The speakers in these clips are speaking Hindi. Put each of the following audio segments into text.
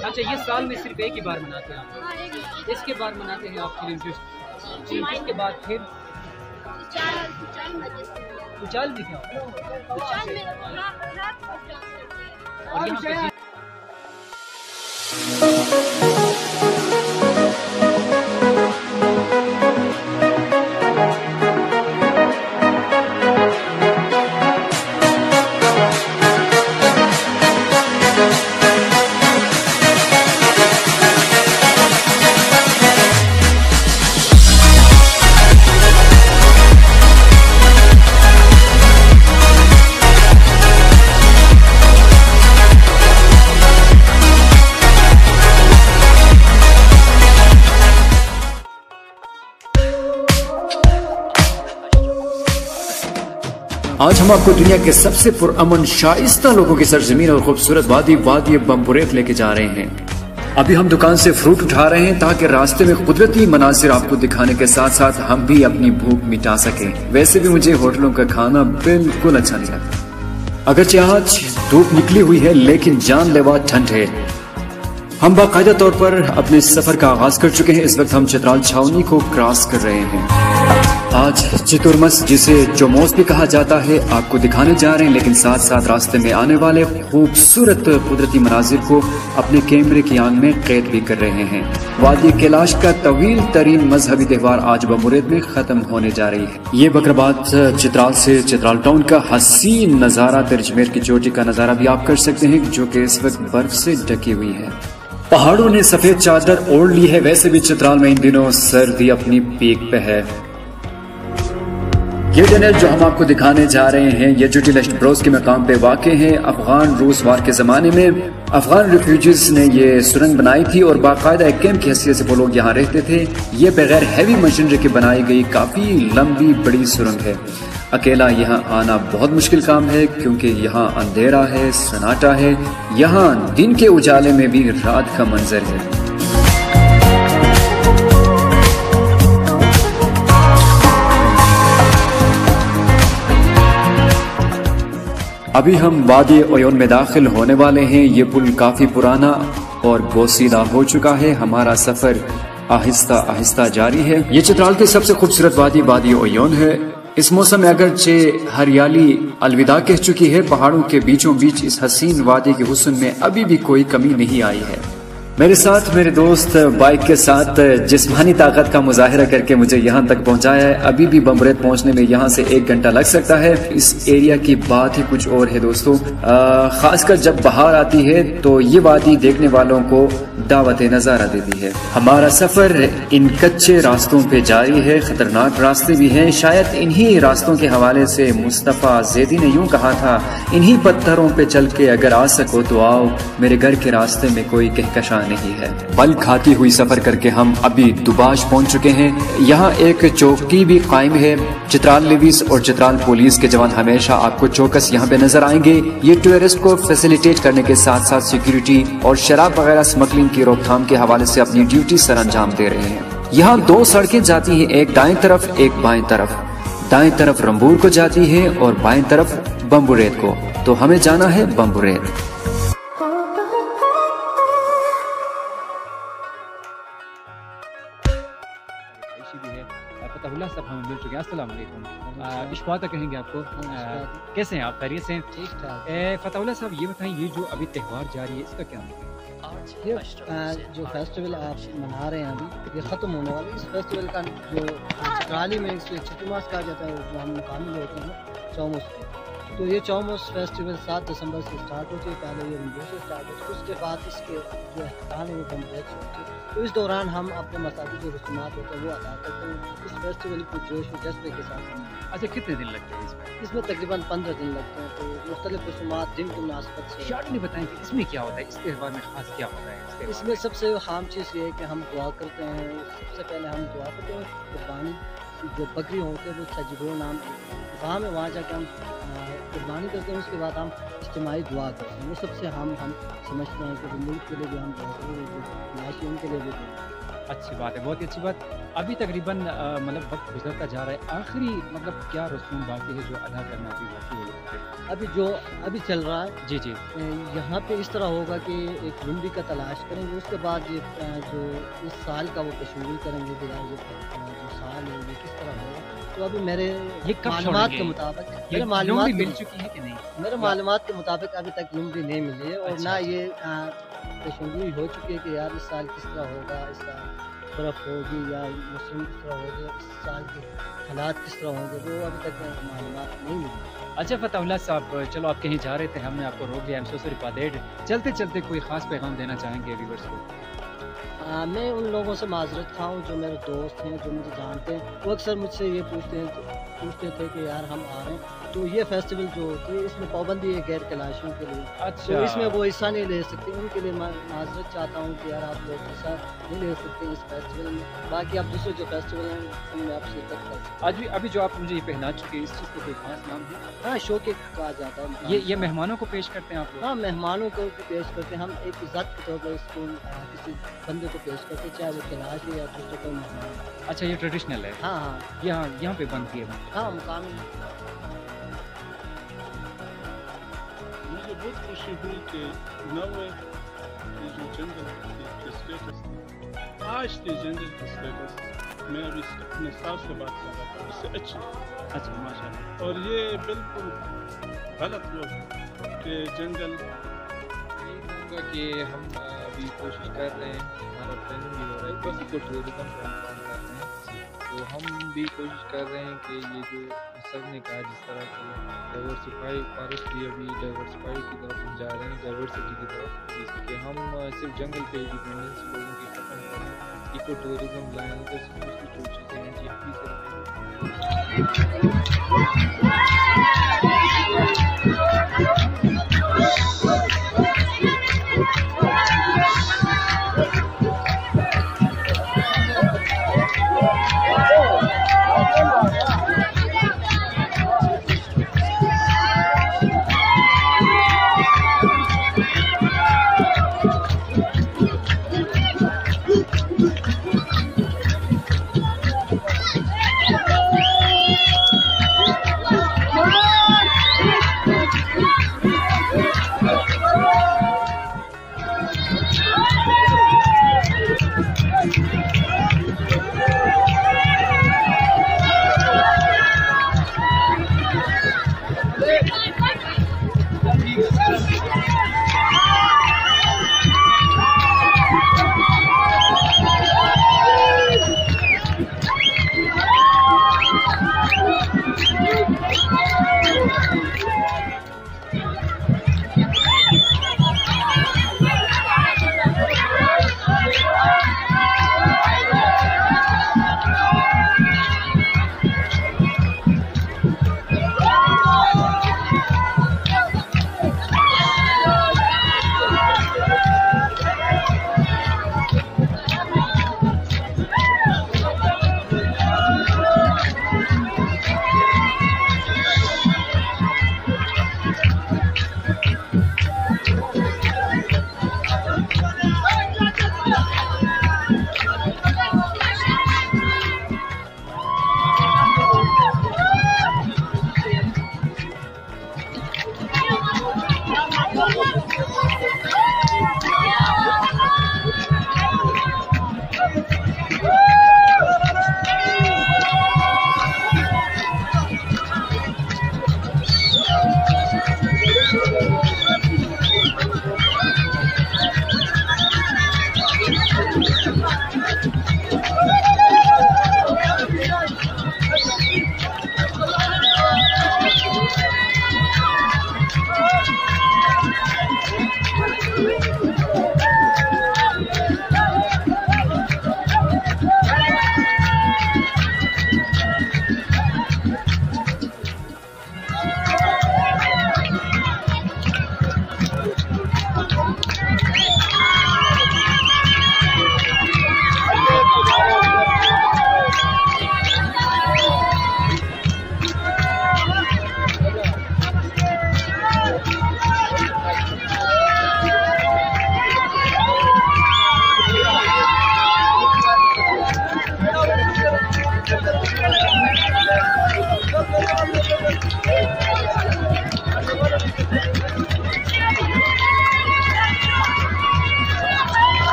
अच्छा, ये साल में सिर्फ एक ही बार मनाते हैं आप? इसके बार मनाते हैं आप फिल्म फेस्टिवल, इसके बाद फिर उचाल भी क्या और यहाँ पे आज हम आपको दुनिया के सबसे पुरअमन शाइस्ता लोगों की सरजमीन और खूबसूरत वादी वादी बम्बुरेत लेके जा रहे हैं। अभी हम दुकान से फ्रूट उठा रहे हैं ताकि रास्ते में कुदरती मनासिर आपको दिखाने के साथ साथ हम भी अपनी भूख मिटा सकें। वैसे भी मुझे होटलों का खाना बिल्कुल अच्छा नहीं लगता। अगरचे आज धूप निकली हुई है लेकिन जानलेवा ठंड है। हम बाकायदा तौर पर अपने सफर का आगाज कर चुके हैं। इस वक्त हम चित्राल छावनी को क्रॉस कर रहे हैं। आज चितुरमस, जिसे चौमोस भी कहा जाता है, आपको दिखाने जा रहे हैं, लेकिन साथ साथ रास्ते में आने वाले खूबसूरत कुदरती मनाजिर को अपने कैमरे की आंख में कैद भी कर रहे हैं। वादी कैलाश का तवील तरीन मजहबी त्योहार आज बमुरेद में खत्म होने जा रही है। ये बकराबाद चित्राल से चित्राल टाउन का हसीन नजारा तिरजमेर की चोटी का नजारा भी आप कर सकते हैं, जो कि इस वक्त बर्फ से ढकी हुई है। पहाड़ों ने सफेद चादर ओढ़ ली है। वैसे भी चित्राल में इन दिनों सर्दी अपनी पीक पे है। ये टनल जो हम आपको दिखाने जा रहे हैं, ये जुटिलस्ट ब्रोस के मकाम पे वाक़े हैं। अफगान रूस वार के जमाने में अफगान रिफ्यूजीज ने ये सुरंग बनाई थी और बाकायदा एक कैंप की हैसियत से वो लोग यहाँ रहते थे। ये बगैर हैवी मशीनरी के बनाई गई काफी लंबी बड़ी सुरंग है। अकेला यहाँ आना बहुत मुश्किल काम है क्योंकि यहाँ अंधेरा है, सन्नाटा है। यहाँ दिन के उजाले में भी रात का मंजर है। अभी हम वादी ओयोन में दाखिल होने वाले हैं। ये पुल काफी पुराना और बोसीदा हो चुका है। हमारा सफर आहिस्ता आहिस्ता जारी है। ये चित्राल की सबसे खूबसूरत वादी वादी ओयोन है। इस मौसम में अगरचे हरियाली अलविदा कह चुकी है, पहाड़ों के बीचों बीच इस हसीन वादी के हुस्न में अभी भी कोई कमी नहीं आई है। मेरे साथ मेरे दोस्त बाइक के साथ जिस्मानी ताकत का मुजाहिरा करके मुझे यहाँ तक पहुँचाया है। अभी भी बम्बरेत पहुँचने में यहाँ से 1 घंटा लग सकता है। इस एरिया की बात ही कुछ और है दोस्तों। खासकर जब बाहर आती है तो ये वादी देखने वालों को दावत नजारा देती है। हमारा सफर इन कच्चे रास्तों पे जारी है। खतरनाक रास्ते भी हैं। शायद इन्हीं रास्तों के हवाले से मुस्तफा ज़ैदी ने यूं कहा था, इन्हीं पत्थरों पे चल के अगर आ सको तो आओ, मेरे घर के रास्ते में कोई कहकशां नहीं है। बल खाती हुई सफर करके हम अभी दुबाश पहुंच चुके हैं। यहाँ एक चौकी भी कायम है। चित्राल लिविस और चित्राल पुलिस के जवान हमेशा आपको चौकस यहाँ पे नजर आएंगे। ये टूरिस्ट को फैसिलिटेट करने के साथ साथ सिक्योरिटी और शराब वगैरह स्मगलिंग की रोकथाम के हवाले से अपनी ड्यूटी सर अंजाम दे रहे हैं। यहाँ 2 सड़कें जाती हैं, एक दाएं तरफ एक बाएं तरफ। दाएं तरफ रंबूर को जाती है और बाएं तरफ बम्बुरेत को। तो हमें जाना है बम्बुरेत। फतहुल्लाह साहब हमें मिल चुके हैं। अस्सलाम वालेकुम। इशफाक कहेंगे आपको। कैसे हैं आप? खैरियत से? ठीक ठाक। फतहुल्लाह साहब ये बताएं, ये जो अभी त्यौहार जारी है इसका क्या मतलब है? ये जो फेस्टिवल आप मना रहे हैं अभी, ये ख़त्म होने वाला है। इस फेस्टिवल का जो चित्राली में इसको चितुमास कहा जाता है, जो हम शामिल होते हैं चौमुस पे। तो ये चौमुस फेस्टिवल 7 दिसंबर से स्टार्ट होती है। पहले ये रंगों से स्टार्ट होती है, उसके बाद इसके जो अहकाम है वो कम्प्लेक्स होते हैं। तो इस दौरान हम अपने मसाजिद जो रसूमात होते हैं वो अदा करते हैं। इस फेस्टिवल को जोश व जज्बे के साथ हम। अच्छा, कितने दिन लगते हैं इसमें? इसमें तकरीबन 15 दिन लगते हैं। तो मुख्तलिफ रसूमात दिन की मुनासबत से। शॉर्ट में बताएं कि इसमें क्या होता है, इस त्यौहार में खास क्या होता है? इसमें सबसे अहम चीज़ ये है कि हम दुआ करते हैं। सबसे पहले हम दुआ करते हैं, कुर्बानी जो बकरी होते हैं वो सजगो नाम वहाँ में, वहाँ जाके हम कुर्बानी करते हैं। उसके बाद हम इज्तिमाई दुआ करते हैं। वो सबसे हम समझते हैं कि मुल्क के लिए भी हम दुआ करें, जो नाशी उनके लिए भी दुआ। अच्छी बात है, बहुत ही अच्छी बात। अभी तकरीबन मतलब वक्त गुजरता जा रहा है, आखिरी मतलब क्या रसूम बाकी है जो अदा करना अभी बाकी है? अभी जो अभी चल रहा है जी जी। यहाँ पे इस तरह होगा कि एक लुम्बी का तलाश करेंगे, उसके बाद ये जो इस साल का वो पेशेंगोई करेंगे कि यार ये जो साल है ये किस तरह होगा। तो अभी मेरे मालूमात के मुताबिक मेरे मालूमात मिल चुकी है कि नहीं? मेरे मालूमात के मुताबिक अभी तक लुम्बी नहीं मिली है और अच्छा, ना ये पेशेंगोई हो चुकी है कि यार इस साल किस तरह होगा, इस साल बर्फ़ होगी या मौसम किस तरह होगा, इस साल के हालात किस तरह होंगे, वो अभी तक मालूमात नहीं मिली। अच्छा फताउल्लाह साहब, चलो आप कहीं जा रहे थे, हमने आपको रोक लिया, I'm so sorry for that। चलते चलते कोई ख़ास पैगाम देना चाहेंगे व्यूअर्स को? मैं उन लोगों से माजरत खाऊँ जो मेरे दोस्त हैं, जो मुझे जानते हैं, वो अक्सर मुझसे ये पूछते थे कि यार हम आ रहे हैं, तो ये फेस्टिवल जो होती है इसमें पाबंदी है गैर कैलाशियों के लिए। अच्छा, तो इसमें वो हिस्सा नहीं ले सकते, उनके लिए माजरत चाहता हूँ कि यार आप लोग हिस्सा नहीं ले सकते इस फेस्टिवल में। बाकी आप दूसरे जो फेस्टिवल हैं उनमें आप शिरकत कर सकते आज भी अभी जो आप मुझे ये पहना चुके हैं, इस चीज़ को कोई खास नाम है? हैं। हाँ, शो के कहा जाता है। ये मेहमानों को पेश करते हैं आप लोग? हाँ, मेहमानों को पेश करते हैं हम, एक इज़्ज़त के तौर पर इसको किसी बंदे को पेश करते हैं, चाहे वो कैलाश है या दूसरे कोई मेहमान। अच्छा, ये ट्रेडिशनल है? हाँ हाँ यहाँ पे बनती है? हाँ, मुकामी। मुझे बहुत खुशी हुई कि नवे ये जो जंगल के स्टेटस थी, आज के जंगल के स्टेटस मैं अभी अपने साथ से बात कर रहा था, उससे अच्छा माशाल्लाह। और ये बिल्कुल गलत वो है कि जंगल कि हम अभी कोशिश कर रहे हैं, हमारा प्लान भी हो रहा है, किसी को टूरिज्म का काम कर रहे हैं, तो हम भी कोशिश कर रहे हैं कि ये जो सर ने कहा जिस तरह की डाइवर्सिफाई फॉरेस्ट भी अभी डाइवर्सिफाई की तरफ हम जा रहे हैं, डाइवर्सिटी की तरफ, जिसके हम सिर्फ जंगल पे डिपेंडेंस लोगों की खत्म करें, इको टूरिज्म लाएँ, उधर से दूसरी जो चीज़ें हैं GFP से Oh!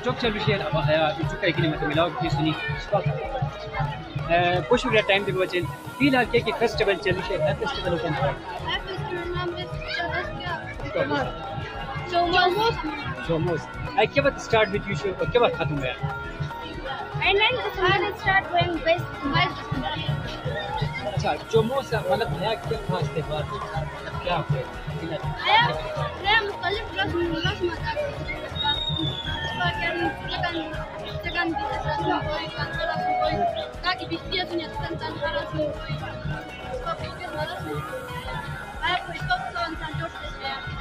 çok çalışıyor ama çocuk ekini mesela kişisini kuş bir time de bacın filan ki festival çalışıyor her festival open Jomos ay ke baat start with you show ke baat khatam hua and then start going best अच्छा जोमोस मतलब नया क्या खास त्योहार क्या आया मैं मुख्तलिफ रस्म मता segan kaki bistiasnya tentang harasmu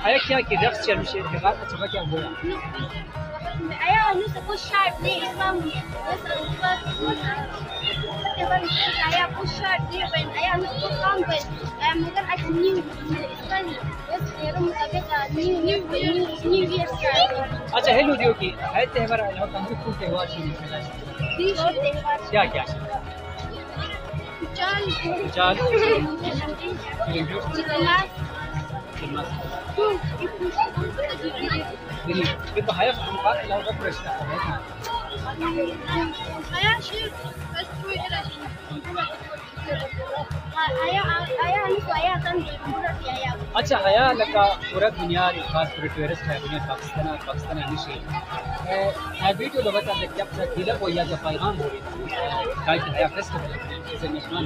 आया क्या कि रक्स चल रही है त्योहार अच्छा क्या हुआ आया anu push hard ni Islam saya push hard ni ben aya anu program ben mungkin ada new Islam bes yerum abeka new year start अच्छा हेलो दियो की है त्योहार आया कौन से त्योहार शुरू क्या क्या चाल itu hayat tempat lawan pressure saya sih अच्छा हया लगा पूरा दुनिया खास कर टूरिस्ट है दुनिया पाकिस्तान निशी है वीडियो लगातार देखते हैं दिला को या पैगाम हो रही है कि हया फेस्टिवल से मेहमान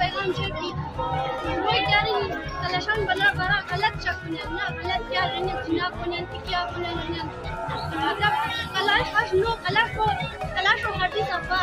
पैगाम है कि वो क्या नहीं कलेक्शन बना बड़ा गलत चक्कर ना गलत क्या रहने जिना कोने क्या कोने मतलब कलाश हश नो कलाश हो हटी सफा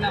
ना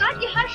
kaki harus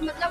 मतलब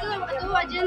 तो वजन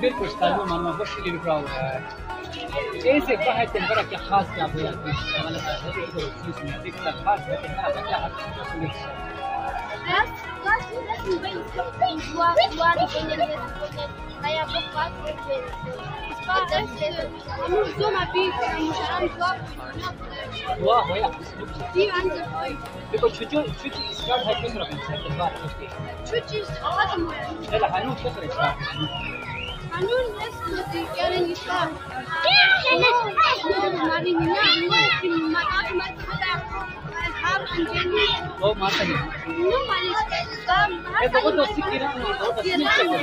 बिल्कुल तालुम मानो बस के लिए प्राउड है ऐसे बाहर से बड़ा क्या खास क्या हुआ मतलब इसमें एक खास है क्या Kelas mungkin dua di kayak bukan cuma dua हो या di anjir देखो छुट्टी स्टार्ट है किस तरह से बात करते हैं cuci atau चलो हानू क्या करे start anu nanti kalian bisa mari ओ माता है ये बहुत अच्छी किरण है बहुत अच्छी चक्कर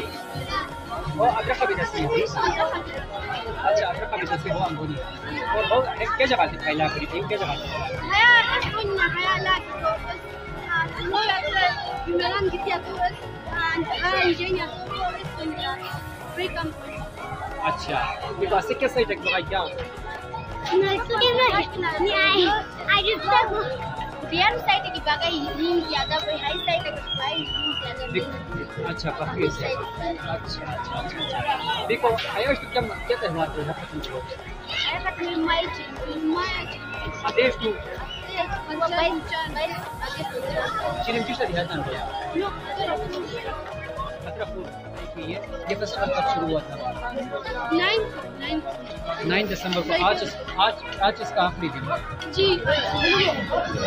वो अगर कभी जैसे अच्छा अगर कभी जैसे वो अंगूरी और बहुत क्या जगह थी पहला करी थी क्या जगह अच्छा ये बात से कैसे टेक्नोलॉजी क्या होता है biar saya dipakai ini ada high side अच्छा काफी अच्छा देखो आयुष क्या त्योहार है आदेश तू चिरम की शादी है ना ये फेस्टिवल कब शुरू हुआ था 9 दिसंबर को आज इसका आखिरी दिन है जी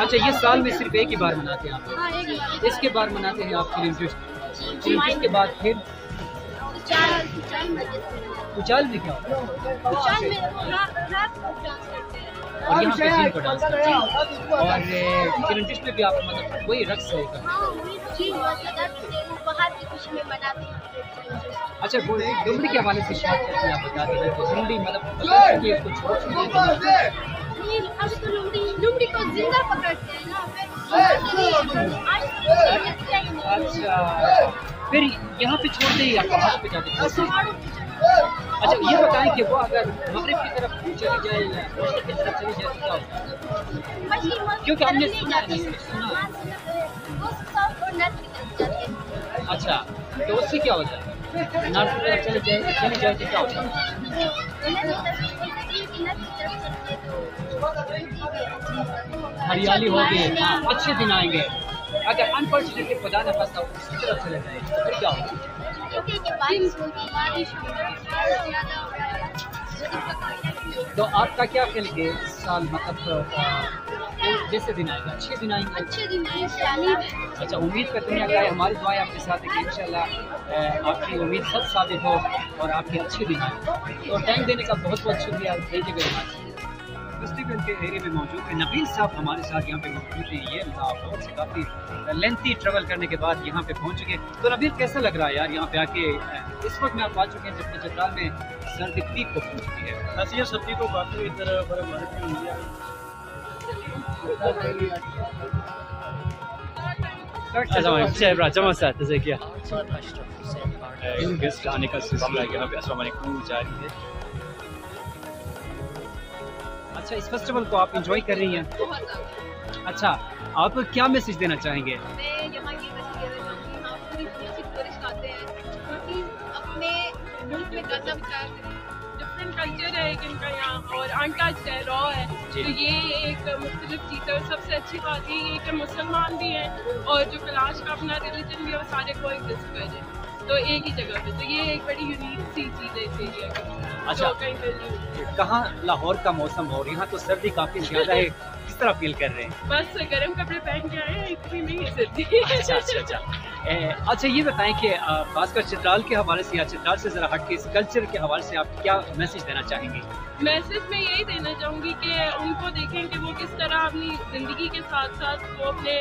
अच्छा ये साल में सिर्फ एक ही बार मनाते हैं आप इसके बार मनाते हैं आप फिल्म फेस्ट के बाद फिर उचाल में क्या होता है और यहाँ पे सीन को डांस करते हैं और फिल्म फेस्ट में भी आप मतलब वही रक्स है अच्छा डुमरी के हवाले से बात करते हैं आप बताते हैं डुमरी मतलब कुछ लुमड़ी को जिंदा पकड़ते हैं ना अच्छा फिर यहाँ पे छोड़ते ही आप पहाड़ पे जाते हैं अच्छा ये बताएं कि वो अगर मगरिब की तरफ चली जाए या मशरिक़ की तरफ चली जाए तो क्या होता है क्योंकि हमने सुना है अच्छा तो उससे क्या होता है नॉर्थ की तरफ चली जाए तो क्या होता है हरियाली होगी अच्छे दिन आएंगे अगर अनफॉर्चुनेटली खुदा न खास्ता उसकी तरफ चले जाए तो फिर क्या होगा तो आपका क्या ख्याल है इस साल मतलब जैसे दिन आएगा अच्छे दिन आएंगे? अच्छे दिन आएंगे। अच्छा, उम्मीद करते हैं अगर हमारी दुआएं आपके साथ है कि इंशाल्लाह आपकी उम्मीद सब साबित हो और आपके अच्छे दिन आए। तो टाइम देने का बहुत बहुत शुक्रिया। फेस्टिवल के एरिया में मौजूद है नबील साहब हमारे साथ यहाँ पे मौजूद हैं। ये लाहौर से काफ़ी लेंथी ट्रेवल करने के बाद यहाँ पे पहुँच चुके। तो नबील कैसा लग रहा है यार यहाँ पे आके? इस वक्त में आप आ चुके हैं जबकि चतराल में सर्दी पीक को पहुँच चुकी है। ऐसी सर्दी को काफ़ी इधर बर्फबारी हुई है। गेस्ट आने का सिलसिला यहाँ पे अस्सलाम वालेकुम जारी है। अच्छा, इस फेस्टिवल को आप एंजॉय कर रही हैं? अच्छा, आप क्या मैसेज देना चाहेंगे? मैं यहाँ ये मैसेज देना चाहूँगी, यहाँ पूरी दुनिया से टूरिस्ट आते हैं क्योंकि अपने मुल्क में करना विचार डिफरेंट कल्चर है इनका यहाँ और अनटच्ड है, रॉ है। तो ये एक मुख्तलिफ चीज़ है और सबसे अच्छी बात ये है कि मुसलमान भी हैं और जो कैलाश का अपना रिलीजन भी है वो सारे को एग्जिस्ट कर रहे हैं तो एक ही जगह पे। तो ये एक बड़ी यूनिक सी चीज़ है इस एरिया की। अच्छा, कहाँ लाहौर का मौसम और यहाँ तो सर्दी काफ़ी ज़्यादा है, किस तरह फील कर रहे हैं? बस गर्म कपड़े पहन के आए हैं, इतनी नहीं सर्दी। अच्छा, ये बताएं कि खासकर चित्राल के हवाले से या चित्राल से ज़रा हट के इस कल्चर के हवाले से आप क्या मैसेज देना चाहेंगे? मैसेज मैं यही देना चाहूँगी कि उनको देखें कि वो किस तरह अपनी ज़िंदगी के साथ साथ वो अपने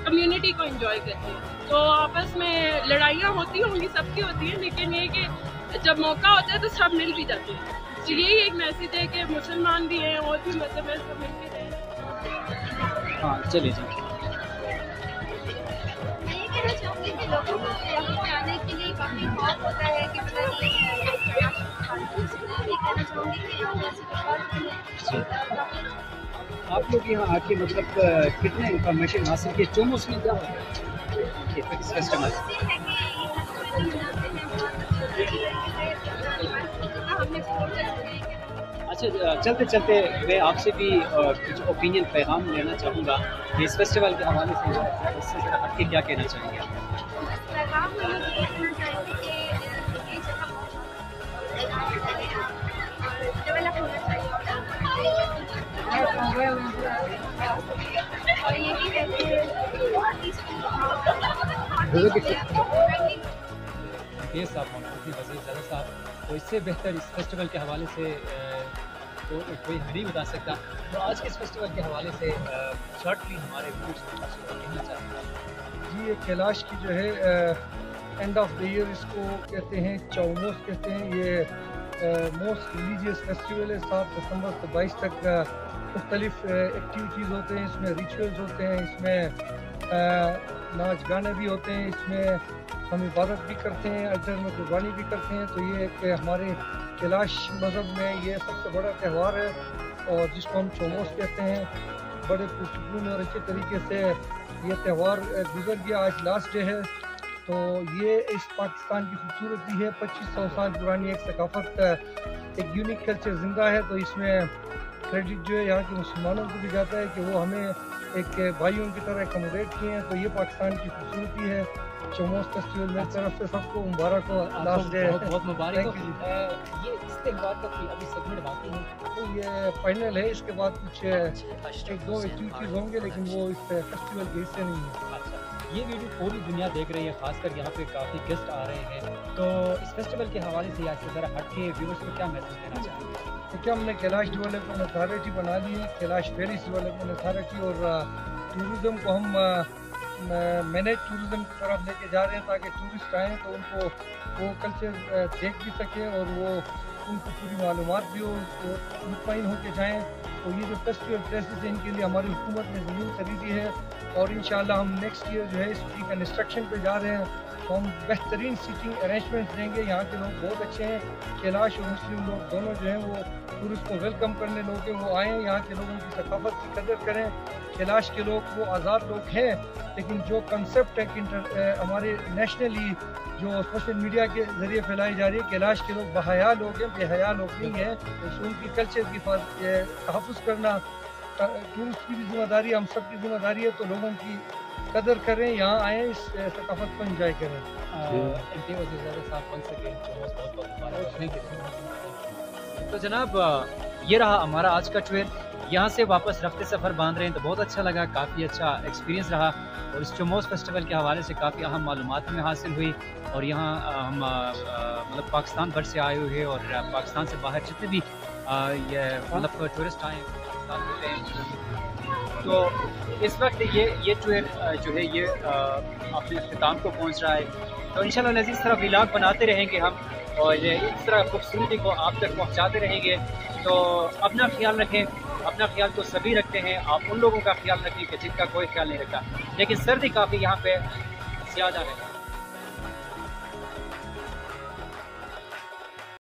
कम्युनिटी को एंजॉय करते हैं। तो आपस में लड़ाइयाँ होती होंगी, सबकी होती हैं, लेकिन ये कि जब मौका होता है तो सब मिल भी जाते हैं। तो यही एक मैसेज है कि मुसलमान भी हैं और भी मतलब है, सब मिल के रहें। हाँ, चलिए जी। मैं ये कहना चाहूँगी कि लोगों को यहाँ पे आने के लिए काफ़ी खौफ होता है कि पता नहीं कहना चाहूँगी कि आप लोग यहाँ आके मतलब कितने इंफॉर्मेशन हासिल की? चोमोस में क्या होता है इस फेस्टिवल? अच्छा, चलते चलते मैं आपसे भी कुछ ओपिनियन पैगाम लेना चाहूँगा कि इस फेस्टिवल के हवाले से इससे ज़रा हट के क्या कहना चाहेंगे? पैगाम हम लोग ये कहना चाहेंगे कि ये जगह डेवलप होना चाहिए और ये भी रहते हैं ये साहब मौजूद वज़ीर ज़रा साहब, तो इससे बेहतर इस फेस्टिवल के हवाले से तो कोई नहीं बता सकता। तो आज के इस फेस्टिवल के हवाले से शॉर्टली हमारे व्यूअर्स को कहना चाहते हैं जी। ये कैलाश की जो है एंड ऑफ द ईयर इसको कहते हैं, चौमोस कहते हैं। ये मोस्ट रिलीजियस फेस्टिवल है। 7 दिसंबर से 22 तक मुख्तलिफ एक्टिविटीज़ होते हैं, इसमें रिचुअल्स होते हैं, इसमें नाच गाने भी होते हैं, इसमें हम इबादत भी करते हैं, अल्टर में कुर्बानी भी करते हैं। तो ये एक हमारे कैलाश मज़हब में ये सबसे बड़ा त्यौहार है और जिसको हम चौमोस कहते हैं। बड़े पुरसकून और अच्छे तरीके से ये त्यौहार गुजर गया। आज लास्ट डे है। तो ये इस पाकिस्तान की खूबसूरती है। 2500 साल पुरानी एक सकाफत, एक यूनिक कल्चर ज़िंदा है। तो इसमें क्रेडिट जो है यहाँ के मुसलमानों को भी जाता है कि वो हमें एक भाइयों की तरह अकोमोडेट किए हैं। तो ये पाकिस्तान की खूबसूरती है। चौमोस फेस्टिवल मेरी तरफ से सबको मुबारक हो। लास्ट डे बहुत बहुत मुबारक हो। ये इस त्यौहार का कोई अभी सेगमेंट बाकी है? तो ये फाइनल है, इसके बाद कुछ 1-2 एक्टिविटीज़ होंगे लेकिन वो इस फेस्टिवल के हिस्से नहीं है। अच्छा, ये वीडियो पूरी दुनिया देख रही है, खासकर यहाँ पे काफ़ी गेस्ट आ रहे हैं। तो इस फेस्टिवल के हवाले से आज से ज़रा हट के व्यूअर्स को क्या मैसेज देना चाहेंगे? देखिए, हमने कैलाश डेवलपमेंट अथॉरिटी बना ली है, कैलाश फेरीज डेवलपमेंट अथॉरिटी, और टूरिज़म को हम मैनेज टूरिज़म की तरफ लेके जा रहे हैं ताकि टूरिस्ट आएँ तो उनको वो कल्चर देख भी सकें और वो उनको पूरी मालूमात भी हो, मुतमईन होकर जाएँ। तो ये जो फेस्टिवल प्लेसेस हैं इनके लिए हमारी हुकूमत ने ज़मीन खरीदी है और इंशाल्लाह हम नेक्स्ट ईयर जो है इसकी कंस्ट्रक्शन पे जा रहे हैं। तो हम बेहतरीन सीटिंग अरेंजमेंट्स देंगे। यहाँ के लोग बहुत अच्छे हैं, कैलाश और मुस्लिम लोग दोनों जो हैं वो टूरिस्ट को वेलकम करने लोग हैं, वो आएँ, यहाँ के लोगों की सकाफत की कदर करें। कैलाश के लोग वो आज़ाद लोग हैं, लेकिन जो कंसेप्ट है कि हमारे नेशनली जो सोशल मीडिया के ज़रिए फैलाई जा रही है, कैलाश के लोग बहया लोग हैं, बेहया लोग नहीं हैं। तो उनकी कल्चर की तहफ़्फ़ुज़ करना टूरिस्ट की भी जिम्मेदारी, हम सब की जिम्मेदारी है। तो लोगों की कदर करें, यहाँ आएँ, इस सकाफत को एंजॉय करें। एमपी वज़ीर साहब, once again, बहुत बहुत मुबारक। तो जनाब ये रहा हमारा आज का टूर। यहाँ से वापस रफ्ते सफ़र बांध रहे हैं तो बहुत अच्छा लगा, काफ़ी अच्छा एक्सपीरियंस रहा और इस चमोस फेस्टिवल के हवाले से काफ़ी अहम मालूमात हमें हासिल हुई। और यहाँ हम मतलब पाकिस्तान भर से आए हुए और पाकिस्तान से बाहर जितने भी ये मतलब टूरिस्ट आए पाकिस्तान होते हैं, तो इस वक्त ये टूर जो है ये अपने अख्ताम को पहुँच रहा है। तो इंशाल्लाह लज़ीज़ इस तरह व्लॉग बनाते रहेंगे हम और इस तरह खूबसूरती को आप तक पहुँचाते रहेंगे। तो अपना ख्याल रखें, अपना ख्याल तो सभी रखते हैं, आप उन लोगों का ख्याल रखें कि जिनका कोई ख्याल नहीं रखता, लेकिन सर्दी काफ़ी यहाँ पे ज़्यादा है।